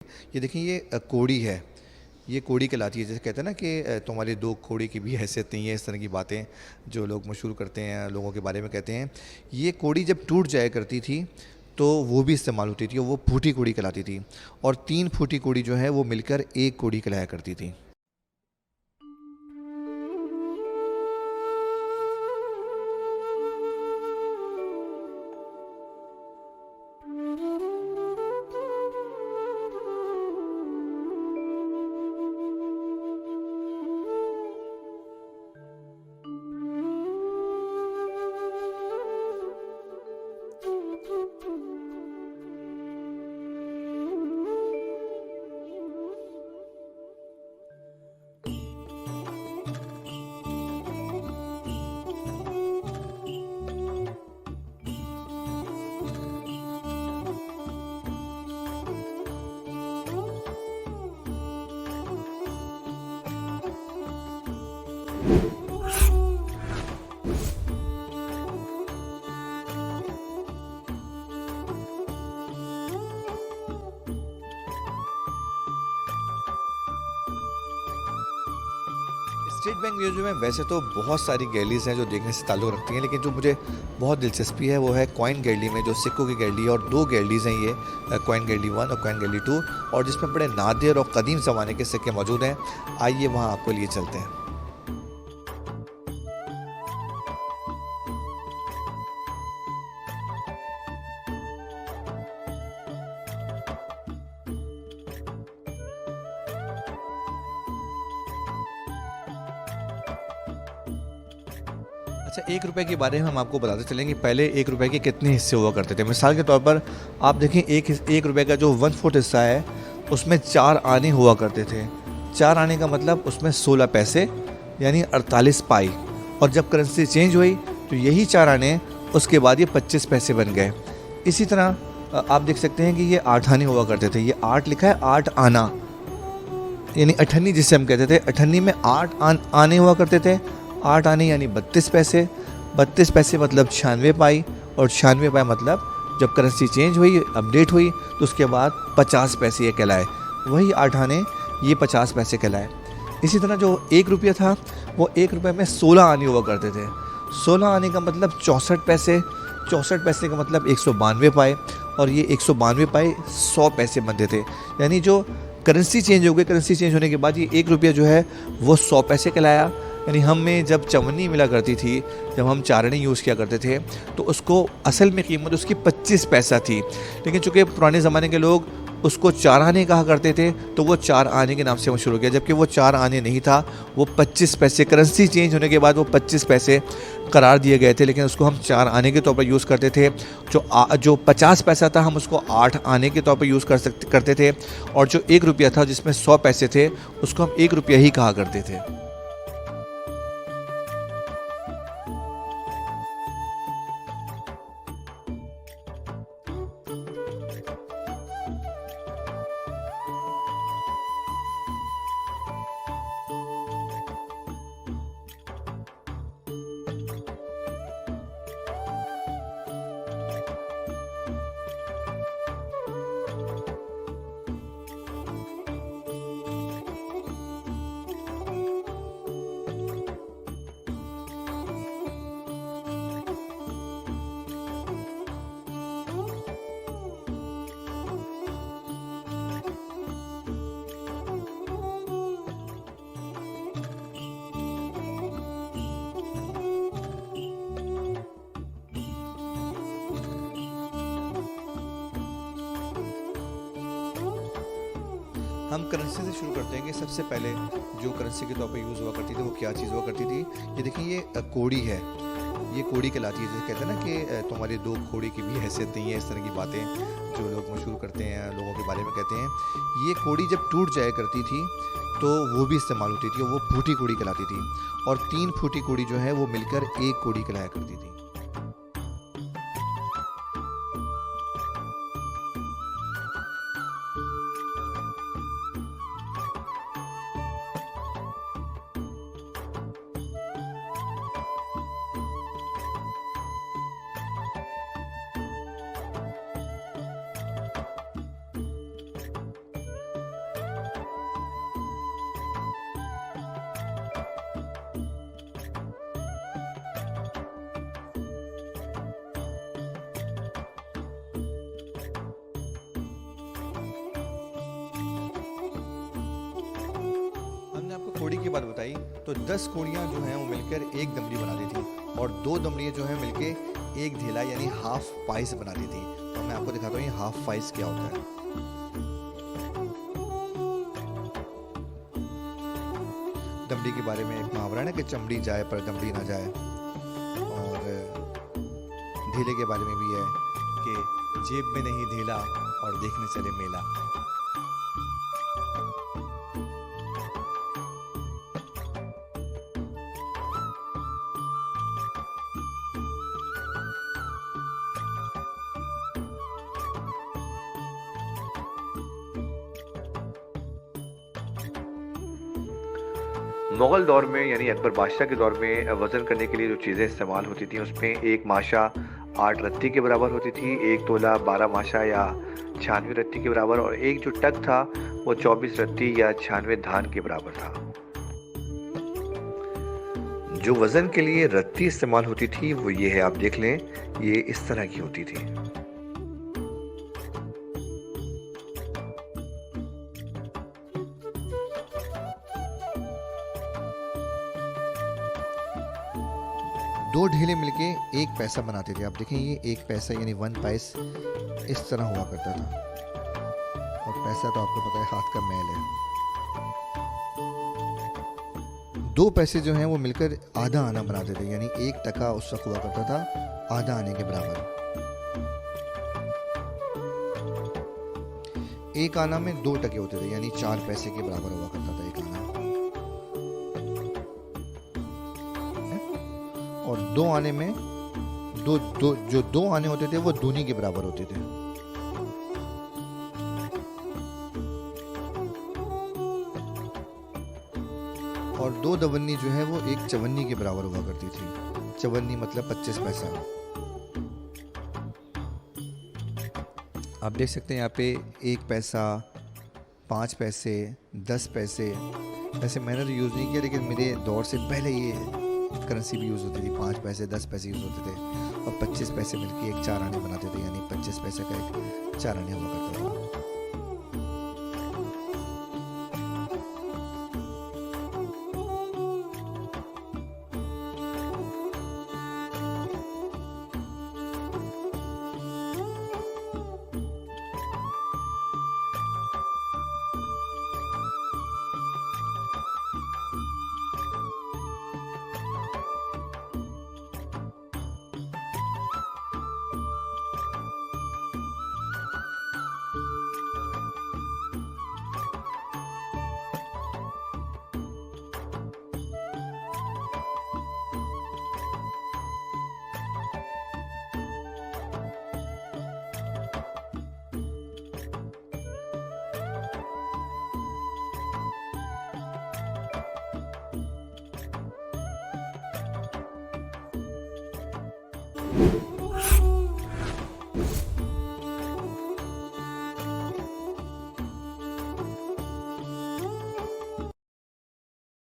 ये देखिए ये कोड़ी है। ये कोड़ी कहलाती है। जैसे कहते हैं ना कि तुम्हारी दो कोड़ी की भी हैसियत नहीं है, इस तरह की बातें जो लोग मशहूर करते हैं, लोगों के बारे में कहते हैं। ये कोड़ी जब टूट जाया करती थी तो वो भी इस्तेमाल होती थी और वो फूटी कोड़ी कहलाती थी। और 3 फूटी कोड़ी जो है वो मिलकर एक कोड़ी कहलाया करती थी। स्टेट बैंक म्यूजियम में वैसे तो बहुत सारी गैलरीज हैं जो देखने से ताल्लुक़ रखती हैं, लेकिन जो मुझे बहुत दिलचस्पी है वो है कॉइन गैलरी में, जो सिक्कों की गैलरी है। और 2 गैलरीज हैं ये, कॉइन गैलरी 1 और कॉइन गैलरी 2, और जिसमें बड़े नादिर और कदीम ज़माने के सिक्के मौजूद हैं। आइए वहाँ आपको लिए चलते हैं। अच्छा, 1 रुपए के बारे में हम आपको बताते चलें कि पहले 1 रुपए के कितने हिस्से हुआ करते थे। मिसाल के तौर पर आप देखें, 1 रुपए का जो 1/4 हिस्सा है उसमें 4 आने हुआ करते थे। 4 आने का मतलब उसमें 16 पैसे यानी 48 पाई। और जब करेंसी चेंज हुई तो यही 4 आने उसके बाद ये 25 पैसे बन गए। इसी तरह आप देख सकते हैं कि ये 8 आने हुआ करते थे। ये 8 लिखा है, 8 आना यानी अठन्नी जिसे हम कहते थे। अठन्नी में 8 आने हुआ करते थे। 8 आने यानी 32 पैसे। 32 पैसे मतलब 96 पाई। और 96 पाई मतलब जब करेंसी चेंज हुई, अपडेट हुई, तो उसके बाद 50 पैसे ये कहलाए। वही 8 आने ये 50 पैसे कहलाए। इसी तरह जो 1 रुपया था वो 1 रुपये में 16 आने हुआ करते थे। 16 आने का मतलब 64 पैसे। 64 पैसे का मतलब 192 पाए। और ये 192 पाए 100 पैसे बनते थे। यानी जो करेंसी चेंज हो गई, करेंसी चेंज होने के बाद ये 1 रुपया जो है वो 100 पैसे कहलाया। यानी हमें जब चवन्नी मिला करती थी, जब हम चारणी यूज़ किया करते थे, तो उसको असल में कीमत उसकी 25 पैसा थी। लेकिन चूँकि पुराने ज़माने के लोग उसको 4 आने कहा करते थे, तो वो 4 आने के नाम से मशहूर हो गया। जबकि वो 4 आने नहीं था, वो 25 पैसे, करेंसी चेंज होने के बाद वो 25 पैसे करार दिए गए थे। लेकिन उसको हम 4 आने के तौर पर यूज़ करते थे। जो 50 पैसा था हम उसको 8 आने के तौर पर यूज़ करते थे। और जो 1 रुपया था जिसमें 100 पैसे थे, उसको हम 1 रुपया ही कहा करते थे। हम करेंसी से शुरू करते हैं कि सबसे पहले जो करेंसी के तौर पर यूज़ हुआ करती थी वो क्या चीज़ हुआ करती थी। ये देखिए ये कोड़ी है। ये कोड़ी कहलाती है। जैसे कहते हैं ना कि तुम्हारी दो कोड़ी की भी हैसियत नहीं है, इस तरह की बातें जो लोग मशहूर करते हैं, लोगों के बारे में कहते हैं। ये कोड़ी जब टूट जाया करती थी तो वो भी इस्तेमाल होती थी और वो फूटी कोड़ी कहलाती थी। और 3 फूटी कोड़ी जो है वो मिलकर एक कोड़ी कहलाया करती थी। की बात बताई तो 10 कोड़ियाँ जो हैं वो मिलकर एक दमड़ी बनाती थी और 2 दमड़ियाँ जो हैं मिलके एक ढेला यानी हाफ पाइस बनाती थी। तो मैं आपको दिखाता हूँ ये हाफ पाइस क्या होता है। दमड़ी के बारे में एक मुहावरा है ना कि चमड़ी जाए पर दमड़ी ना जाए, और ढेले के बारे में भी है कि जेब में नहीं ढेला और देखने चले मेला। मुगल दौर में यानी अकबर बादशाह के दौर में वज़न करने के लिए जो चीज़ें इस्तेमाल होती थी उसमें एक माशा 8 रत्ती के बराबर होती थी, एक तोला 12 माशा या 96 रत्ती के बराबर, और एक जो टक था वो 24 रत्ती या 96 धान के बराबर था। जो वज़न के लिए रत्ती इस्तेमाल होती थी वो ये है, आप देख लें, ये इस तरह की होती थी। दो ढेले मिलके एक पैसा बनाते थे। आप देखें ये एक पैसा यानी 1 पैस इस तरह हुआ करता था, और पैसा तो आपको पता है हाथ का मैल है। 2 पैसे जो हैं वो मिलकर आधा आना बनाते थे, यानी 1 टका उस वक्त हुआ करता था आधा आने के बराबर। एक आना में 2 टके होते थे, यानी 4 पैसे के बराबर हुआ करता था एक आना। और 2 आने में जो 2 आने होते थे वो दूनी के बराबर होते थे। और 2 दवन्नी जो है वो एक चवन्नी के बराबर हुआ करती थी। चवन्नी मतलब 25 पैसा। आप देख सकते हैं यहाँ पे 1 पैसा, 5 पैसे, 10 पैसे। वैसे मैंने तो यूज़ नहीं किया, लेकिन मेरे दौर से पहले ये करेंसी भी यूज़ होती थी। 5 पैसे, 10 पैसे यूज़ होते थे, और 25 पैसे मिलके एक 4 आने बनाते थे, यानी 25 पैसे का एक 4 आने हुआ करता था।